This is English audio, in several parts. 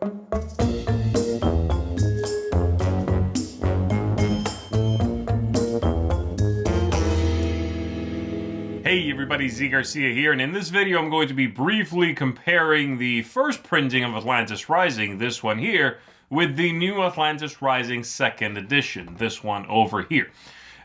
Hey everybody, Garcia here, and in this video I'm going to be briefly comparing the first printing of Atlantis Rising, this one here, with the new Atlantis Rising 2nd edition, this one over here.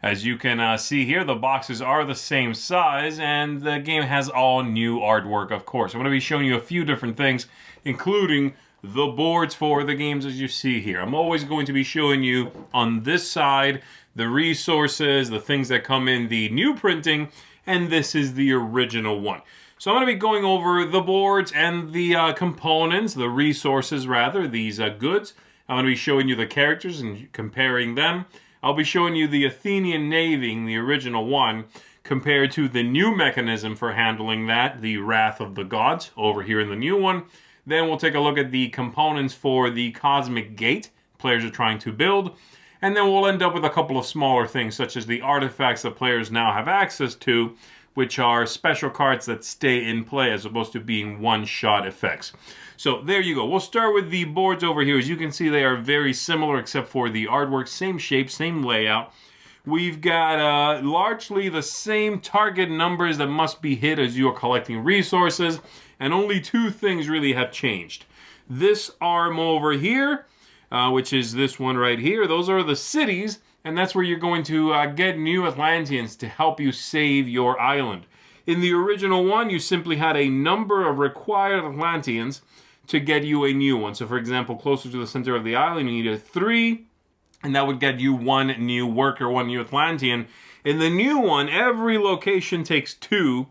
As you can see here, the boxes are the same size, and the game has all new artwork, of course. I'm going to be showing you a few different things, including the boards for the games as you see here. I'm always going to be showing you on this side the resources, the things that come in the new printing, and this is the original one. So I'm going to be going over the boards and the components, the resources rather, these goods. I'm going to be showing you the characters and comparing them. I'll be showing you the Atlantian Navy, the original one, compared to the new mechanism for handling that, the Wrath of the Gods, over here in the new one. Then we'll take a look at the components for the Cosmic Gate players are trying to build. And then we'll end up with a couple of smaller things, such as the artifacts that players now have access to, which are special cards that stay in play as opposed to being one-shot effects. So there you go. We'll start with the boards over here. As you can see, they are very similar except for the artwork. Same shape, same layout. We've got largely the same target numbers that must be hit as you are collecting resources, and only two things really have changed. This arm over here, which is this one right here. Those are the cities, and that's where you're going to get new Atlanteans to help you save your island. In the original one, you simply had a number of required Atlanteans to get you a new one. So for example, closer to the center of the island, you needed 3, and that would get you 1 new worker, 1 new Atlantean. In the new one, every location takes 2,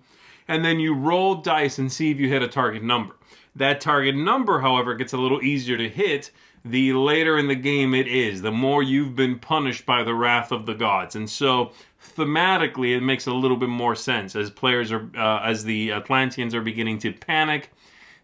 and then you roll dice and see if you hit a target number. That target number, however, gets a little easier to hit the later in the game it is, the more you've been punished by the Wrath of the Gods. And so, thematically, it makes a little bit more sense. As players are, as the Atlanteans are beginning to panic,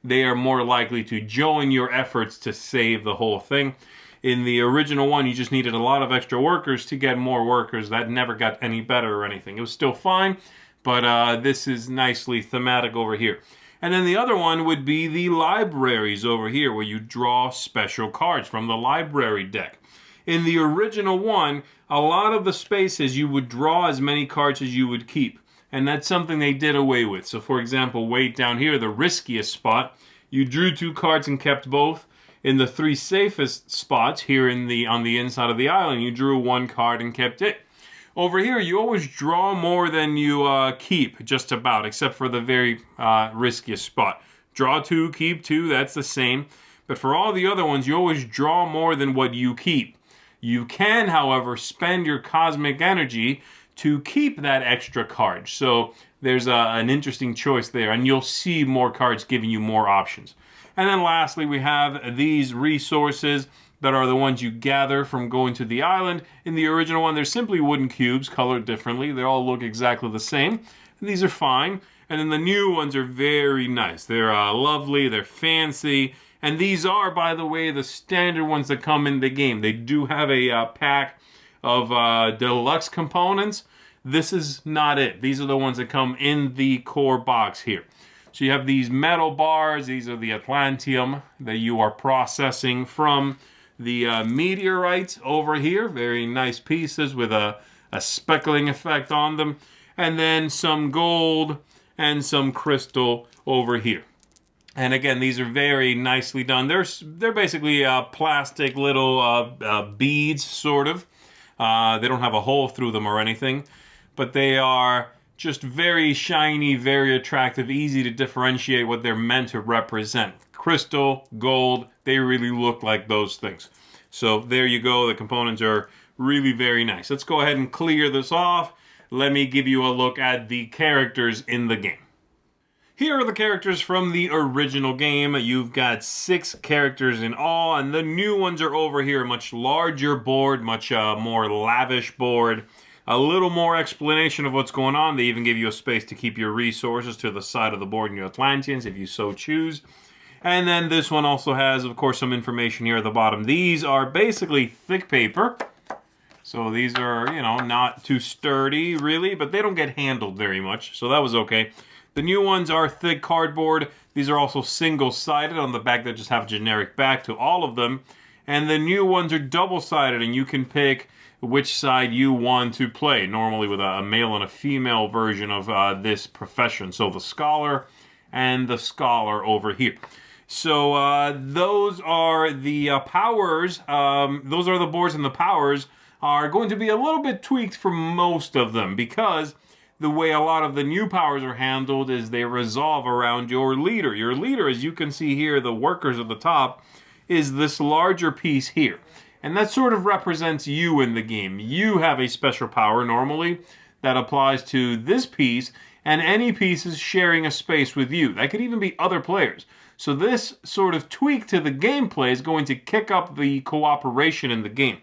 they are more likely to join your efforts to save the whole thing. In the original one, you just needed a lot of extra workers to get more workers. That never got any better or anything. It was still fine, but this is nicely thematic over here. And then the other one would be the libraries over here, where you draw special cards from the library deck. In the original one, a lot of the spaces you would draw as many cards as you would keep. And that's something they did away with. So for example, way down here, the riskiest spot, you drew 2 cards and kept both. In the 3 safest spots here on the inside of the island, you drew 1 card and kept it. Over here, you always draw more than you keep, just about, except for the very riskiest spot. Draw 2, keep 2, that's the same. But for all the other ones, you always draw more than what you keep. You can, however, spend your cosmic energy to keep that extra card. So there's an interesting choice there, and you'll see more cards giving you more options. And then lastly, we have these resources that are the ones you gather from going to the island. In the original one, they're simply wooden cubes colored differently. They all look exactly the same. And these are fine. And then the new ones are very nice. They're lovely, they're fancy. And these are, by the way, the standard ones that come in the game. They do have a pack of deluxe components. This is not it. These are the ones that come in the core box here. So you have these metal bars. These are the Atlantium that you are processing from the meteorites over here. Very nice pieces with a speckling effect on them. And then some gold and some crystal over here. And again, these are very nicely done. They're basically plastic little beads, sort of. They don't have a hole through them or anything. But they are just very shiny, very attractive, easy to differentiate what they're meant to represent. Crystal, gold, they really look like those things. So there you go. The components are really very nice. Let's go ahead and clear this off. Let me give you a look at the characters in the game. Here are the characters from the original game. You've got 6 characters in all, and the new ones are over here. A much larger board, much more lavish board. A little more explanation of what's going on. They even give you a space to keep your resources to the side of the board and your Atlanteans if you so choose. And then this one also has, of course, some information here at the bottom. These are basically thick paper. So these are, you know, not too sturdy, really, but they don't get handled very much. So that was okay. The new ones are thick cardboard. These are also single-sided. On the back, they just have a generic back to all of them. And the new ones are double-sided, and you can pick which side you want to play, normally with a male and a female version of this profession. So the scholar and the scholar over here. So those are the powers. Those are the boards, and the powers are going to be a little bit tweaked for most of them, because the way a lot of the new powers are handled is they resolve around your leader. Your leader, as you can see here, the workers at the top, is this larger piece here. And that sort of represents you in the game. You have a special power normally that applies to this piece, and any pieces sharing a space with you. That could even be other players. So this sort of tweak to the gameplay is going to kick up the cooperation in the game.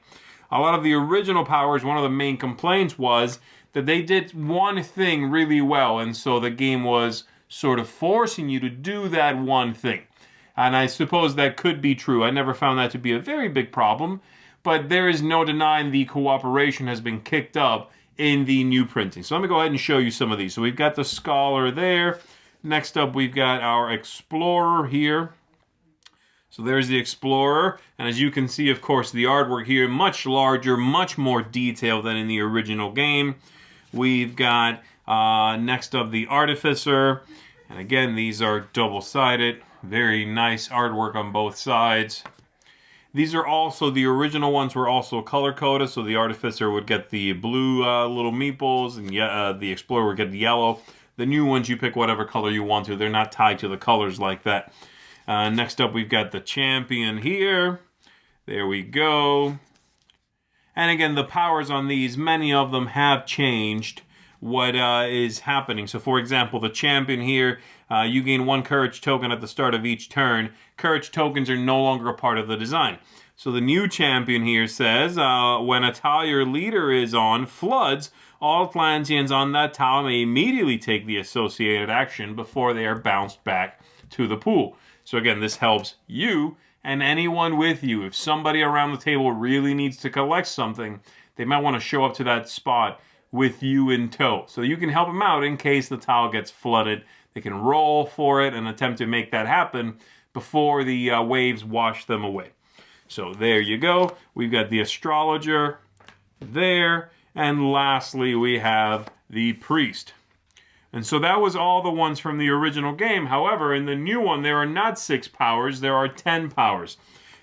A lot of the original powers, one of the main complaints was that they did one thing really well, and so the game was sort of forcing you to do that one thing. And I suppose that could be true. I never found that to be a very big problem, but there is no denying the cooperation has been kicked up in the new printing. So let me go ahead and show you some of these. So we've got the scholar there. Next up, we've got our explorer here. So there's the explorer, and as you can see, of course, the artwork here, much larger, much more detailed than in the original game. We've got, next up, the artificer, and again, these are double-sided. Very nice artwork on both sides. These are also, the original ones were also color-coded, so the artificer would get the blue little meeples, and the explorer would get the yellow. The new ones, you pick whatever color you want to. They're not tied to the colors like that. Next up, we've got the champion here. There we go. And again, the powers on these, many of them have changed what is happening. So for example, the champion here, you gain 1 courage token at the start of each turn. Courage tokens are no longer a part of the design. So the new champion here says, when a tile your leader is on floods, all Atlanteans on that tile may immediately take the associated action before they are bounced back to the pool. So again, this helps you and anyone with you. If somebody around the table really needs to collect something, they might want to show up to that spot with you in tow. So you can help them out in case the tile gets flooded. They can roll for it and attempt to make that happen before the waves wash them away. So there you go. We've got the astrologer there. And lastly, we have the priest. And so that was all the ones from the original game. However, in the new one, there are not 6 powers, there are 10 powers.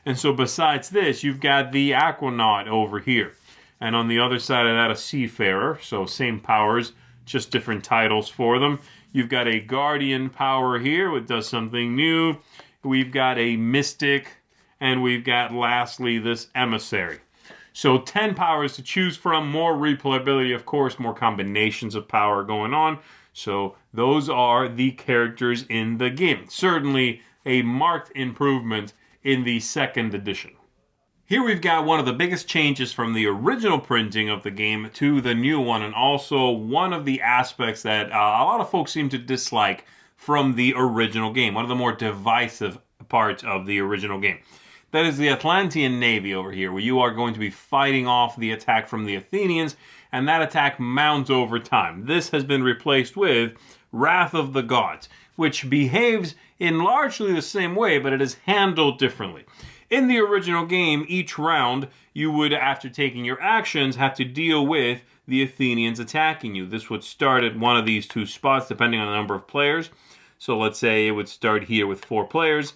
And so besides this, you've got the aquanaut over here. And on the other side of that, a seafarer. So same powers, just different titles for them. You've got a guardian power here, which does something new. We've got a mystic, and we've got, lastly, this emissary. So 10 powers to choose from, more replayability, of course, more combinations of power going on. So those are the characters in the game. Certainly a marked improvement in the 2nd edition. Here we've got one of the biggest changes from the original printing of the game to the new one, and also one of the aspects that a lot of folks seem to dislike from the original game. One of the more divisive parts of the original game. That is the Atlantian Navy over here, where you are going to be fighting off the attack from the Athenians, and that attack mounts over time. This has been replaced with Wrath of the Gods, which behaves in largely the same way, but it is handled differently. In the original game, each round, you would, after taking your actions, have to deal with the Athenians attacking you. This would start at one of these 2 spots, depending on the number of players. So let's say it would start here with 4 players.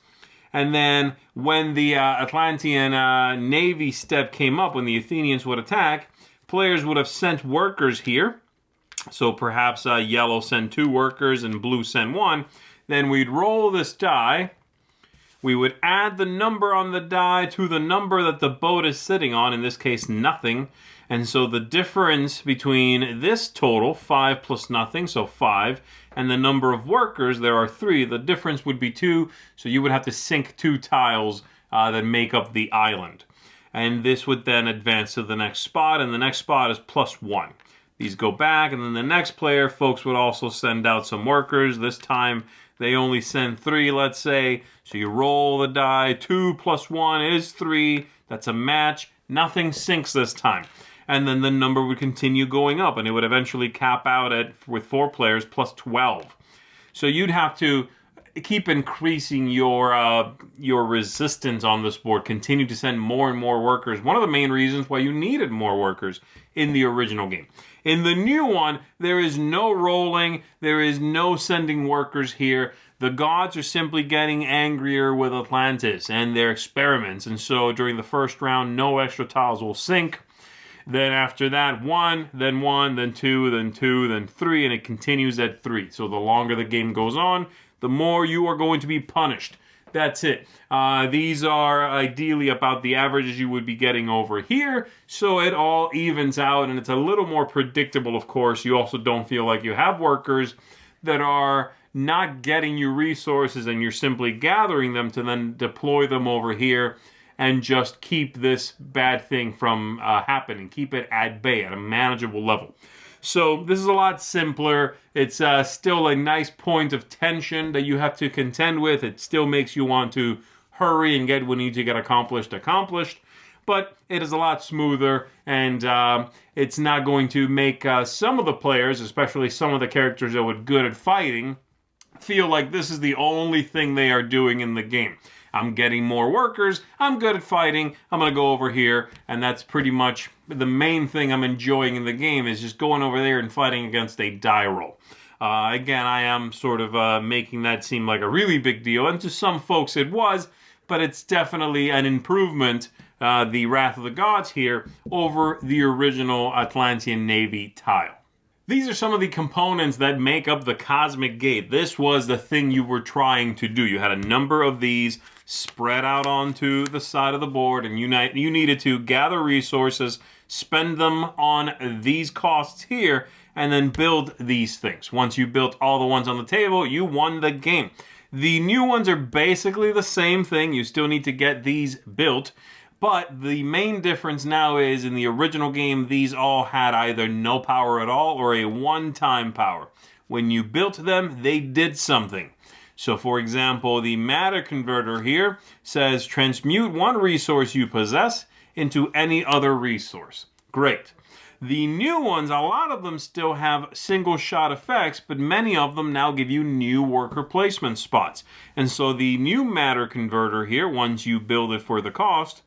And then when the Atlantean Navy step came up, when the Athenians would attack, players would have sent workers here. So perhaps yellow send 2 workers and blue send 1. Then we'd roll this die. We would add the number on the die to the number that the boat is sitting on, in this case, nothing. And so the difference between this total, 5 plus nothing, so 5, and the number of workers, there are 3, the difference would be 2, so you would have to sink 2 tiles that make up the island. And this would then advance to the next spot, and the next spot is plus 1. These go back, and then the next player, folks would also send out some workers. This time, they only send 3, let's say. So you roll the die, 2 plus 1 is 3. That's a match. Nothing sinks this time. And then the number would continue going up, and it would eventually cap out at, with 4 players, plus 12. So you'd have to keep increasing your resistance on this board, continue to send more and more workers. One of the main reasons why you needed more workers in the original game. In the new one, there is no rolling, there is no sending workers here. The gods are simply getting angrier with Atlantis and their experiments, and so during the first round, no extra tiles will sink. Then after that, one, then two, then three, and it continues at 3. So the longer the game goes on, the more you are going to be punished. That's it. These are ideally about the averages you would be getting over here, so it all evens out, and it's a little more predictable, of course. You also don't feel like you have workers that are not getting you resources, and you're simply gathering them to then deploy them over here and just keep this bad thing from happening. Keep it at bay, at a manageable level. So this is a lot simpler. It's still a nice point of tension that you have to contend with. It still makes you want to hurry and get what you need to get accomplished. But it is a lot smoother, and it's not going to make some of the players, especially some of the characters that were good at fighting, feel like this is the only thing they are doing in the game. I'm getting more workers, I'm good at fighting, I'm going to go over here, and that's pretty much the main thing I'm enjoying in the game, is just going over there and fighting against a die roll. Again, I am sort of making that seem like a really big deal, and to some folks it was, but it's definitely an improvement, the Wrath of the Gods here, over the original Atlantian Navy tile. These are some of the components that make up the Cosmic Gate. This was the thing you were trying to do. You had a number of these spread out onto the side of the board, and you needed to gather resources, spend them on these costs here, and then build these things. Once you built all the ones on the table, you won the game. The new ones are basically the same thing. You still need to get these built. But the main difference now is, in the original game, these all had either no power at all or a one-time power. When you built them, they did something. So, for example, the matter converter here says transmute one resource you possess into any other resource. Great. The new ones, a lot of them still have single-shot effects, but many of them now give you new worker placement spots. And so the new matter converter here, once you build it for the cost,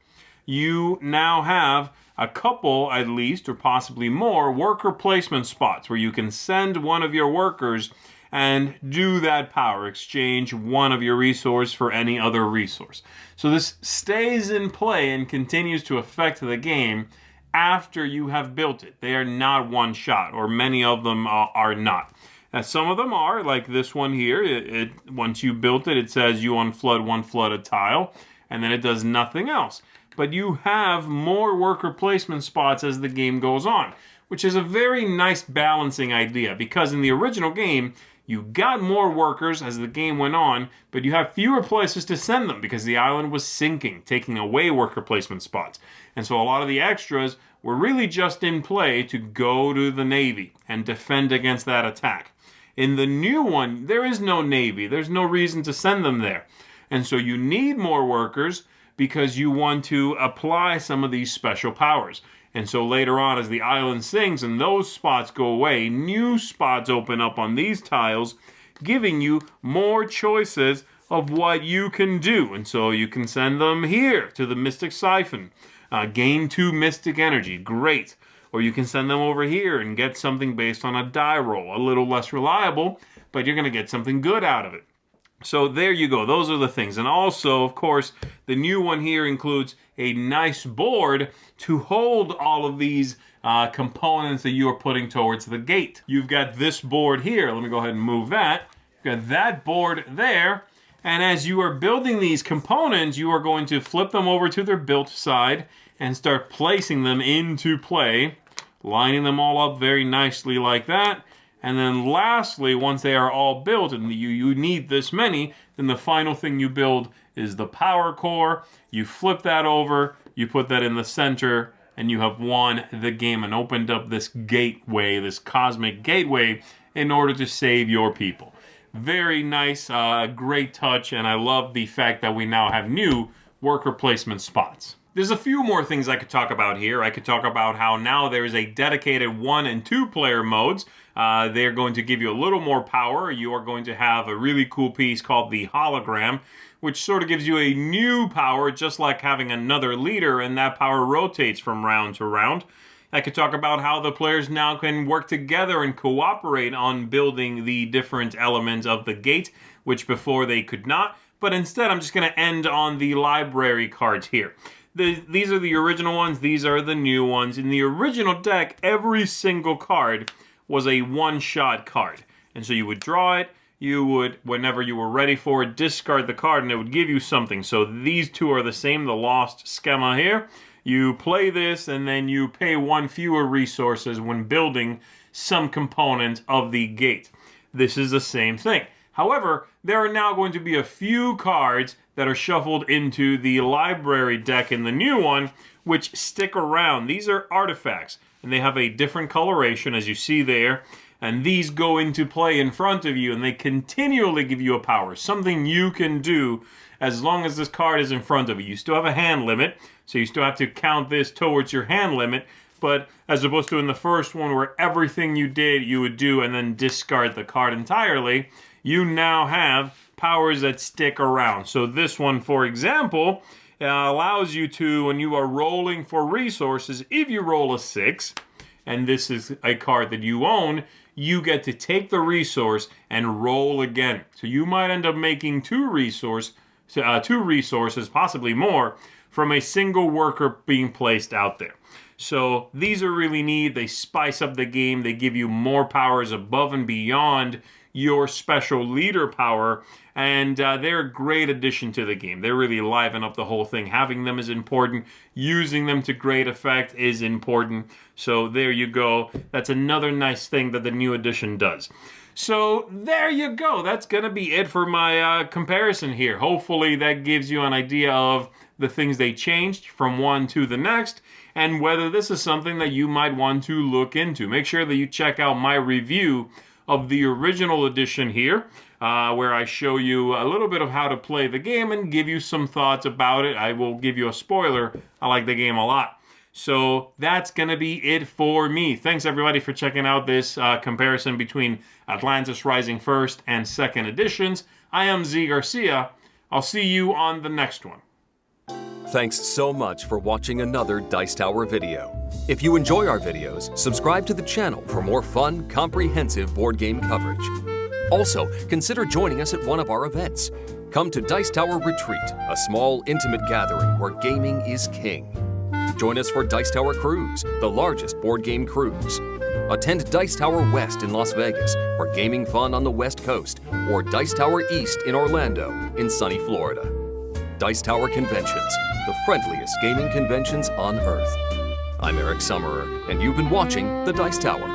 you now have a couple, at least, or possibly more, worker placement spots where you can send one of your workers and do that power, exchange one of your resource for any other resource. So this stays in play and continues to affect the game after you have built it. They are not one shot, or many of them are not. Now, some of them are, like this one here. Once you built it, it says you unflood one flooded tile, and then it does nothing else. But you have more worker placement spots as the game goes on, which is a very nice balancing idea, because in the original game, you got more workers as the game went on, but you have fewer places to send them because the island was sinking, taking away worker placement spots. And so a lot of the extras were really just in play to go to the Navy and defend against that attack. In the new one, there is no Navy. There's no reason to send them there. And so you need more workers because you want to apply some of these special powers. And so later on, as the island sinks and those spots go away, new spots open up on these tiles, giving you more choices of what you can do. And so you can send them here to the Mystic Siphon. Gain 2 Mystic Energy. Great. Or you can send them over here and get something based on a die roll. A little less reliable, but you're going to get something good out of it. So there you go. Those are the things. And also, of course, the new one here includes a nice board to hold all of these components that you are putting towards the gate. You've got this board here. Let me go ahead and move that. You've got that board there. And as you are building these components, you are going to flip them over to their built side and start placing them into play, lining them all up very nicely like that. And then lastly, once they are all built, and you need this many, then the final thing you build is the power core. You flip that over, you put that in the center, and you have won the game and opened up this gateway, this cosmic gateway, in order to save your people. Very nice, great touch, and I love the fact that we now have new worker placement spots. There's a few more things I could talk about here. I could talk about how now there's a dedicated 1 and 2 player modes. They're going to give you a little more power. You are going to have a really cool piece called the hologram, which sort of gives you a new power, just like having another leader, and that power rotates from round to round. I could talk about how the players now can work together and cooperate on building the different elements of the gate, which before they could not. But instead, I'm just going to end on the library cards here. These are the original ones. These are the new ones. In the original deck, every single card was a one-shot card. And so you would draw it. You would, whenever you were ready for it, discard the card, and it would give you something. So these two are the same, the lost schema here. You play this, and then you pay 1 fewer resources when building some component of the gate. This is the same thing. However, there are now going to be a few cards that are shuffled into the library deck in the new one, which stick around. These are artifacts, and they have a different coloration, as you see there. And these go into play in front of you, and they continually give you a power, something you can do as long as this card is in front of you. You still have a hand limit, so you still have to count this towards your hand limit, but as opposed to in the first one where everything you did you would do and then discard the card entirely, you now have powers that stick around. So this one, for example, allows you to, when you are rolling for resources, if you roll a 6, and this is a card that you own, you get to take the resource and roll again. So you might end up making two resources, possibly more, from a single worker being placed out there. So these are really neat. They spice up the game. They give you more powers above and beyond your special leader power, and they're a great addition to the game. They really liven up the whole thing. Having them is important. Using them to great effect is important. So there you go. That's another nice thing that the new edition does. So there you go. That's going to be it for my comparison here. Hopefully that gives you an idea of the things they changed from one to the next, and whether this is something that you might want to look into. Make sure that you check out my review of the original edition here, where I show you a little bit of how to play the game and give you some thoughts about it. I will give you a spoiler. I like the game a lot. So that's going to be it for me. Thanks everybody for checking out this comparison between Atlantis Rising 1st and 2nd editions. I am Z Garcia. I'll see you on the next one. Thanks so much for watching another Dice Tower video. If you enjoy our videos, subscribe to the channel for more fun, comprehensive board game coverage. Also, consider joining us at one of our events. Come to Dice Tower Retreat, a small, intimate gathering where gaming is king. Join us for Dice Tower Cruise, the largest board game cruise. Attend Dice Tower West in Las Vegas for gaming fun on the West Coast, or Dice Tower East in Orlando in sunny Florida. Dice Tower Conventions, the friendliest gaming conventions on Earth. I'm Eric Summerer, and you've been watching The Dice Tower.